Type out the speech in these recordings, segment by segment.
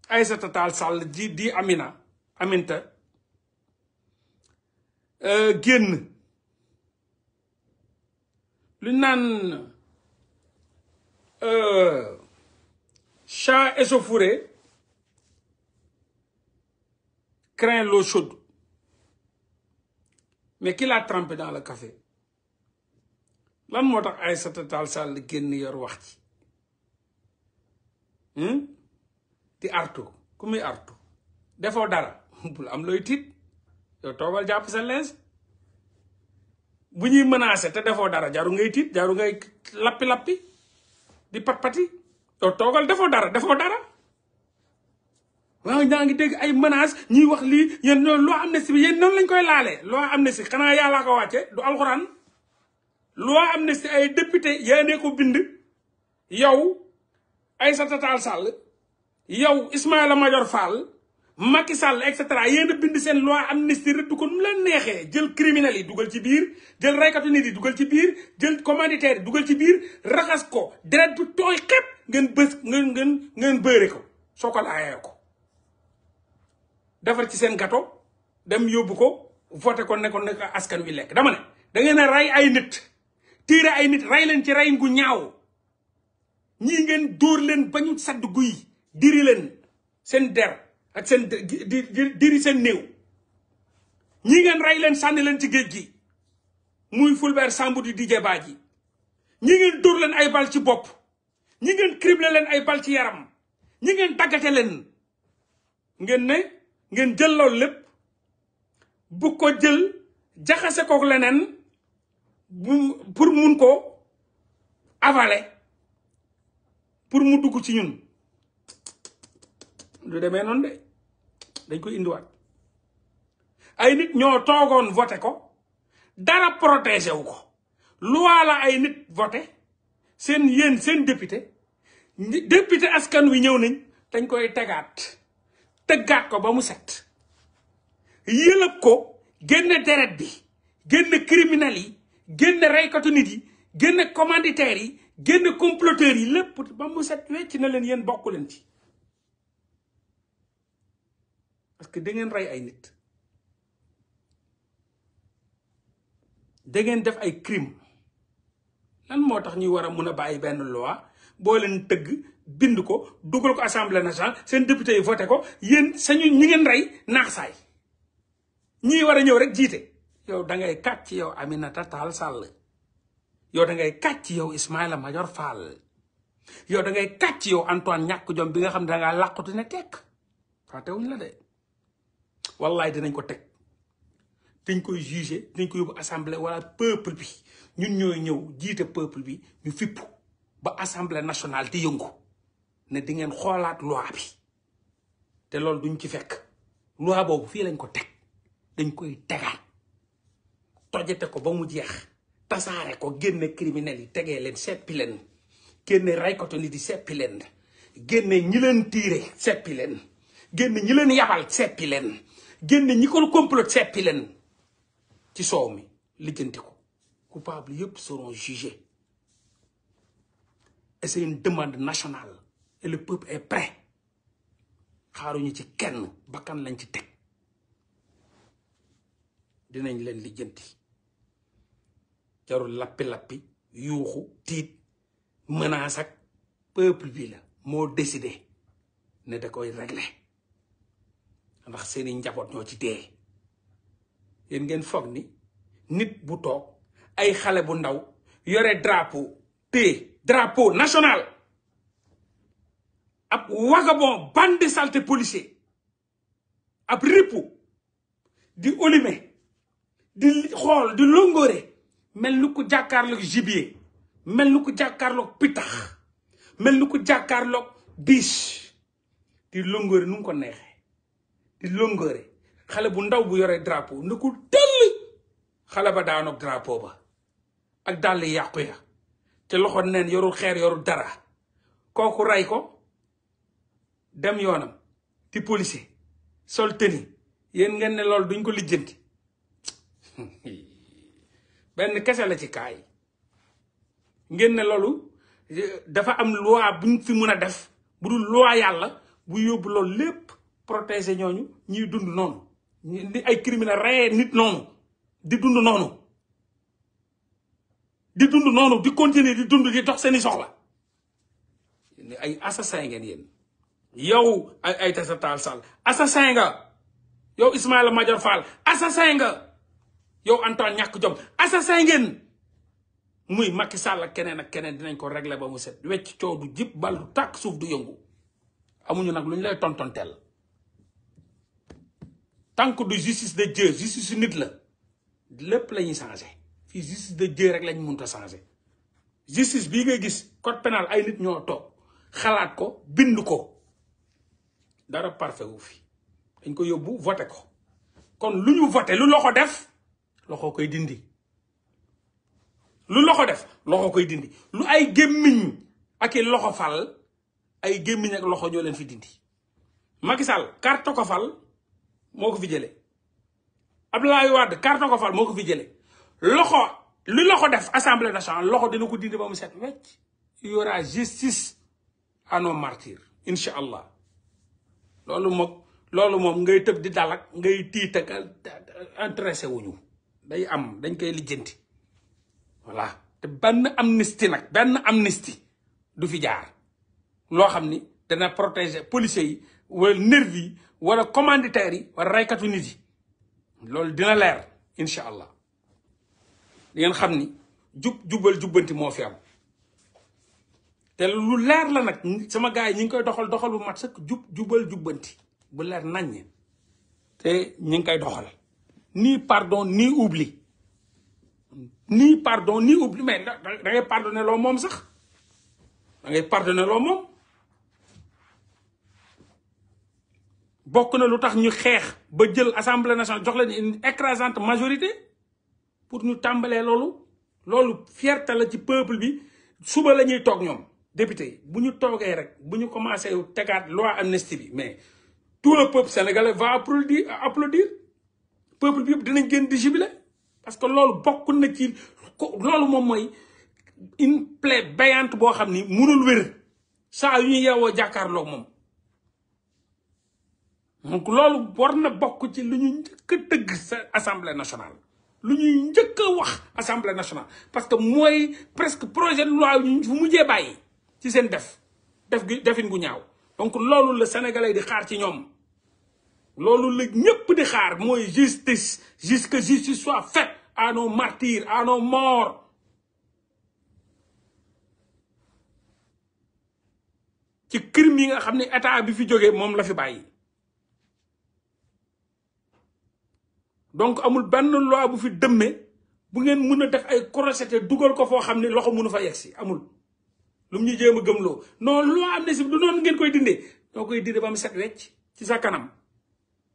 Aïssata Tall Sall di Aminta génn lu naan chat échauffouré craint l'eau chaude. Mais qui l'a trempé dans le café? Lan moo tax Aïssata Tall Sall génn yor wax ci di artu ku muy artu defoo dara bul am looy tiit yow toogal jàpp sa lees bu ñuy menacé te defoo dara jaru ngay tiit jaru ngay lappi di pat-pati yow toogal defoo dara waaw ñaa ngi dégg ay menaces ñuy wax lii yéen noonu loi amnistie bi yéen noonu lañ koy laalee loi amnistie xanaa yàllaa ko wàcce du alxuraan loi amnistie ay député yéene ko bind yow Aïssata Tall Sall yow Ismaïla Madior Fall Macky Sall et cetera yéen a bind seen loi amnistie rek du ko nu leen neexee jël criminels yi dugal ci biir jël raykatu nit yi dugal ci biir jël commanditaire yi dugal ci biir raxas ko deret bu tooy xepp ngeen bëre ko soo ko laayee ko defar ci seen gâteau dem yóbbu ko voté ko ne ko askan wi lekk dama ne da ngeen a rey ay nit tiire ay nit rey leen ci reyin gu ñaaw ñii ngeen dóor leen ba ñu sadd guy diri leen seen der ak seen diri seen néew ñii ngeen rey leen sànni leen ci géej gi muy Fulbert Sambou di Didier Badji ñi ngeen dóor leen ay bal ci bopp ñi ngeen criblé leen ay bal ci yaram ñi ngeen daggate leen ngeen jël loolu lépp bu ko jël jaxase kook leneen pour mun ko avaler pour mu dugg ci ñun du demee noonu de dañ koy indiwaat ay nit ñoo toogoon voté ko dara protégé wu ko loi la ay nit voté seen député askan wi ñëw nañ dañ koy tëggaat ko ba mu set yëlëb ko génne deret bi génne criminels yi génne reykatu nit yi génne commanditaires yi génne comploteurs yi lépp ba mu set wecc na leen yéen bokku leen ci parce que da ngeen rey ay nit da ngeen def ay crime lan moo tax ñuy war a mun a bàyyi benn loi boo leen tëgg bind ko dugal ko assemblée nationale seen député yi voté ko yéen sañu ñi ngeen rey naax saay ñii war a ñëw rek jiite yow da ngay kàcc yow Aminata Tall Sall yow da ngay kàcc yow Ismaïla Madior Fall yow da ngay kàcc yow Antoine ñàkk jom bi nga xam ne da ngaa làqatu ne tekk fàttewuñ la de wallaay dinañ ko teg dañ koy jugé dañ ko yóbbu assemblée wala peuple bi ñun ñooy ñëw jiite peuple bi ñu fippu ba assemblée nationale di yëngu ne di ngeen xoolaat loi bi te loolu duñ ci fekk loi boobu fii lañ ko teg dañ koy tegaat tojate ko ba mu jeex tasaare ko génne criminels yi tegee leen seppi leen génne raykatu nit yi seppi leen génne ñi leen tiire seppi leen génne ñi leen yabal seppi leen génne ñi ko complot seppi leen ci soow mi lijjanti ko coupable yëpp seront jugés et c'est une demande nationale et le peuple est prêt xaaruñu ci kenn bakkan lañ ci teg dinañ leen lijjanti jarul lappi yuuxu tiit menace ak peuple bi la moo décidé ne da koy régler ndax seeni njaboot ñoo ci dee yéen ngeen foog ni nit bu toog ay xale bu ndaw yore drapeau national ab vagabond bande salté policier ab ripu di olime di xool di longoré mel ni ku jàkkaarloog gibier mel ni ku jàkkaarloog pitax mel ni ku jàkkaarloog biche di longoré nu mu ko neexee di longoré xale bu ndaw bu yore drapeau na ko tëll xale ba daanoog drapeau ba ak dàll yàqu ya te loxo neen yorul xeer yorul dara kooku rey ko dem yoonam ti policier sol tëni yéen ngeen ne loolu duñ ko lijjanti benn kese la ci kaay ngeen ne loolu dafa am loi buñ fi mun a def bu dul loi yàlla bu yóbbu loolu lépp protéger ñooñu ñuy dund noonu di ay criminel rey nit noonu di dund noonu di continuer di dund di dox seeni soxla ay assassin ngeen yéen yow ay Aïssata Tall Sall assassin nga yow Ismaïla Madior Fall assassin nga yow Antoine ñàkk jom assassin ngeen muy Macky Sall ak keneen dinañ ko régler ba mu set wecc coow du jib bal du tàkk suuf du yëngu amuñu nag lu ñu lay tontonteel tant que du justice de Dieu justice nit la lépp la ñuy changé fii justice de Dieu rek lañ mënut a changé justice bii ngay gis code pénal ay nit ñoo toog xalaat ko bind ko dara parfait wu fi dañ ko yóbbu voté ko kon lu ñu voté lu loxo def loxo koy dindi lu loxo def loxo koy dindi lu ay gémmiñ ak i loxo fal ay gémmiñ ak loxo ñoo leen fi dindi Macky Sall carte ko fal moo ko fi jëlee Abdoulaye Wade carte ko fal moo ko fi jëlee loxo lu loxo def assemblée nationale loxo dina ko dindi ba mu set wecc il y aura justice à nos martyrs incha allah loolu moom ngay tëb di dalak ngay tiit ak intéressé wuñu day am dañ koy lijjanti voilà te benn amnistie du fi jaar loo xam ni dana protéger policiers yi wala nervi yi wala commanditaires yi wala raykatu nit yi loolu dina leer incha allah di ngeen xam ni jubal jubbanti moo fi am te lu leer la nag sama gars yi ñi ngi koy doxal bu mat sëkk jubal jubbanti bu leer naññ te ñi ngi koy doxal ni pardon ni oubli mais da ngay pardonné loo moom sax da ngay pardonné loo moom bokk na lu tax ñu xeex ba jël assemblée nationale jox leen une écrasante majorité pour ñu tàmbalee loolu fierté la ci peuple bi suba la ñuy toog ñoom député yi bu ñu toogee rek bu ñu commencé tegaat loi amnistie bi mais tout le peuple sénégalais va applaudir peuple bi yëpp dinañ génn di jubilé parce que loolu bokk na ci loolu moom mooy une plaie béante boo xam ni mënul wér saa yu ñu yeewoo jàkkaarloo moom donc loolu war na bokk ci lu ñu njëkk a tëgg sa assemblée nationale lu ñuy njëkk a wax assemblée nationale parce que mooy presque projet de loi ñu fu mujjee bàyyi ci seen defin gu ñaaw donc loolu la sénégalais di xaar ci ñoom loolu la ñëpp di xaar mooy justice que justice soit faite à nos martyrs à nos morts ci crime yi nga xam ne état bi fi jógee moom la fi bàyyi donc amul benn loi bu fi dëmmee bu ngeen mën a def ay crocheté dugal ko foo xam ne loxo mënu fa yegsi amul lu mu ñu jéem a gëmloo non loi amnistie du noonu ngeen koy dindee doo koy dindi ba mu set wecc ci sa kanam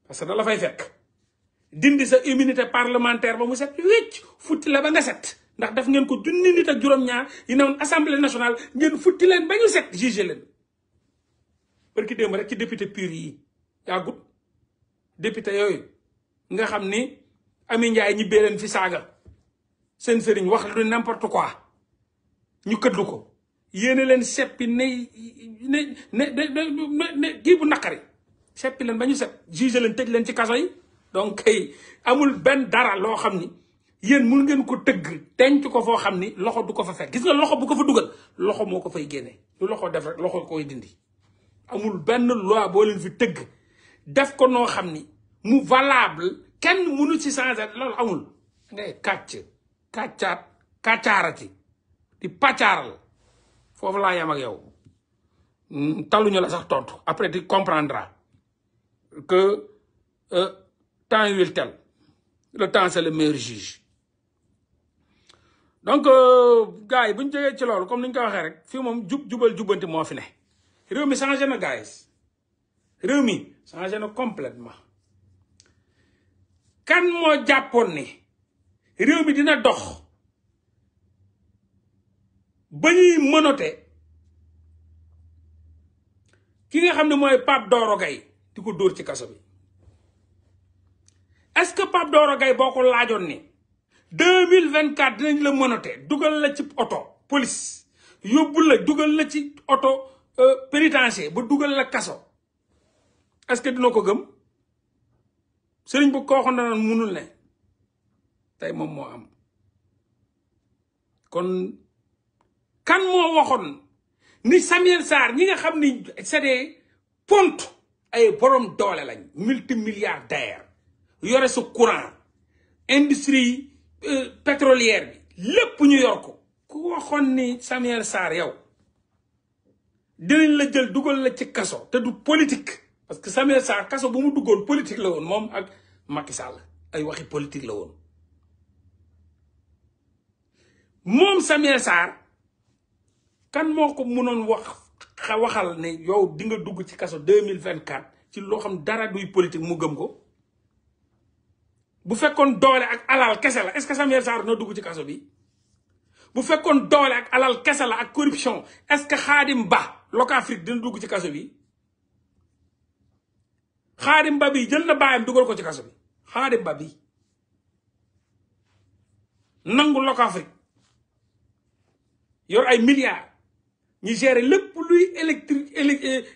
parce que da la fay fekk dindi sa immunité parlementaire ba mu set wecc futti la ba nga set ndax def ngeen ko junni nit ak juróom-ñaar yi ne woon assemblée nationale ngeen futti leen ba ñu set jugé leen barki démb rek ci député pur yi yàggut député yooyu nga xam ni Ami Ndiaye ñibbee leen fi saaga seen sëriñ wax lu n'importe quoi ñu këddu ko yéene leen seppi ne kii bu naqari seppi leen ba ñu set jugé leen tëj leen ci kaso yi donc kay amul benn dara loo xam ni yéen mun ngeen ko tëgg denc ko foo xam ni loxo du ko fa fekk gis nga loxo bu ko fa dugal loxo moo ko fay génne lu loxo def rek loxo koy dindi amul benn loi boo leen fi tëgg def ko noo xam ni mu valable kenn mënu ci changer loolu amul ngay kàccaarati di pàccaaral foofu laa yam ak yow taluñu la sax tontu après tu comprendras que temps will tell le temps c'est le meilleur juge donc gars yi bu ñu jógee ci loolu comme ni ñu ko waxee rek fii moom jubal jubbanti moo fi ne réew mi changé na gars réew mi changé na complètement kan moo jàppoon ni réew mi dina dox ba ñuy mënote ki nga xam ne mooy Pape Doro Gaye di ko dóor ci kaso bi est-ce que Pape Doro Gaye boo ko laajoon ni 2024 dinañ la mënote dugal la ci oto police yóbbu la dugal la ci oto pénitencier ba dugal la kaso est-ce que dina ko gëm sëriñ bu ko waxoon na munul ne tey moom moo am kon kan moo waxoon ni Samuel Sarr ñi nga xam ni c'est des pontes ay borom doole lañ multimilliardaire yore su courant industrie pétrolière bi lépp ñu yor ko ku waxoon ni Samuel Sarr yow dinañ la jël dugal la ci kaso te du politique parce que Samuel Sarr kaso bu mu duggoon politique la woon moom ak Macky Sall ay waxi politique la woon moom Samuel Sarr kan moo ko mënoon waxal ne yow di nga dugg ci kaso 2024 ci loo xam dara duy politique mu gëm ko bu fekkoon doole ak alal kese la est-ce que Samuel Sarr na dugg ci kaso bi bu fekkoon doole ak alal kese la ak corruption est-ce que Khadim Ba Locafrique dina dugg ci kaso bi Khadim Ba bi jël na baayam dugal ko ci kaso bi Khadim Ba bi nangu Locafrique yor ay milliards ñi gérer lépp luy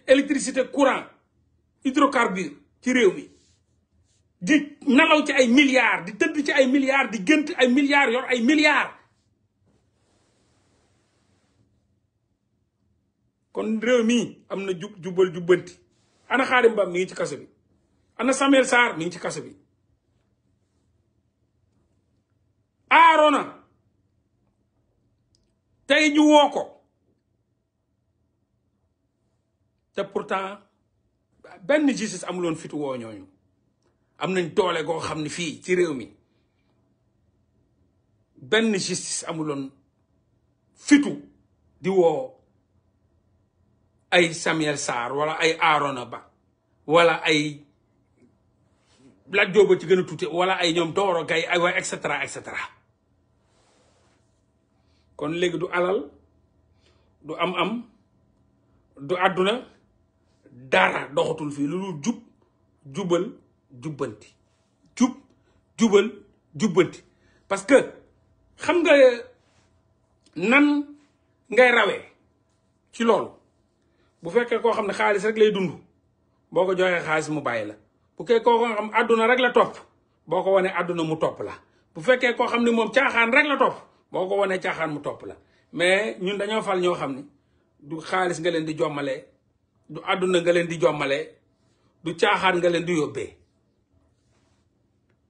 électricité courant hydrocarbure ci réew mi di nalaw ci ay milliards di tëdd ci ay milliards di gënt ay milliards yor ay milliards kon réew mi am na jubal jubbanti ana Khadim Ba mi ngi ci kaso bi ana Samuel Sarr mi ngi ci kaso bi Arona tey ñu woo ko te pourtant benn justice amuloon fitu woo ñooñu am nañ doole goo xam ne fii ci réew mi benn justice amuloon fitu di woo ay Samuel Sarr wala ay Arona Ba wala ay Lat Diop ci gën a tuuti wala ay ñoom Doro Gaye ay waay et cetera et cetera kon léegi du alal du am du àdduna dara doxatul fii lu dul jubal jubbanti jubal jubbanti parce que xam nga nan ngay rawee ci loolu bu fekkee koo xam ne xaalis rek lay dund boo ko joxee xaalis mu bàyyi la bu fekkee koo xam àdduna rek la topp boo ko wanee àdduna mu topp la bu fekkee koo xam ne moom caaxaan rek la topp boo ko wanee caaxaan mu topp la mais ñun dañoo fal ñoo xam ni du xaalis nga leen di jommalee du àdduna nga leen di jommalee du caaxaan nga leen di yóbbee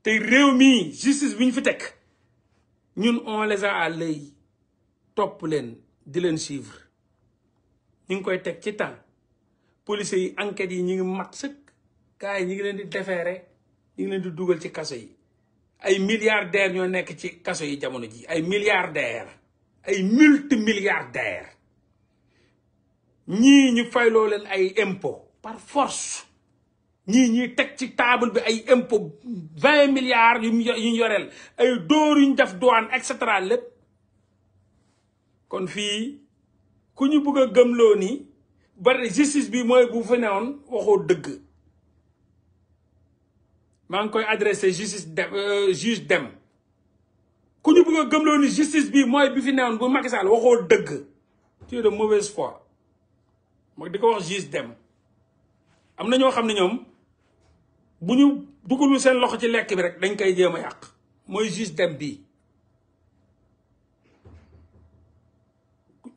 te réew mii justice bi ñu fi teg ñun on les a à l'œil topp leen di leen suivre ñu ngi koy teg ci temps policiers yi enquêtes yi ñu ngi mat sëkk gars yi ñu ngi leen di déférer ñu ngi leen di dugal ci kaso yi ay milliardaires ñoo nekk ci kaso yi jamono ji ay milliardaires ay multimilliardaires ñii ñu fayloo leen ay impôt par force ñii ñuy teg ci table bi ay impôt 20 milliards yu ñu yoreel ay dóor yu ñu def douane et cetera lépp kon fii ku ñu bëgg a gëmloo ni bari justice bi mooy bu fi newoon waxoo dëgg maa ngi koy adressé juge Dème ku ñu bëgg a gëmloo ni justice bi mooy bi fi newoon bu Macky Sall waxoo dëgg tu es de mauvaise foi moo di ko wax juge Dème am na ñoo xam ne ñoom bu ñu dugalul seen loxo ci lekk bi rek dañ koy jéem a yàq mooy juge Dème bii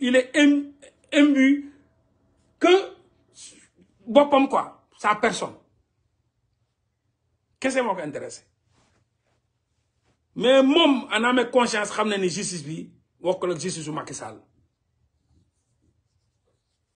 il est imbu que boppam quoi sa personne kese moo ko intéressé mais moom en âme et conscience xam na ni justice bi wokkul ak justice su Macky Sall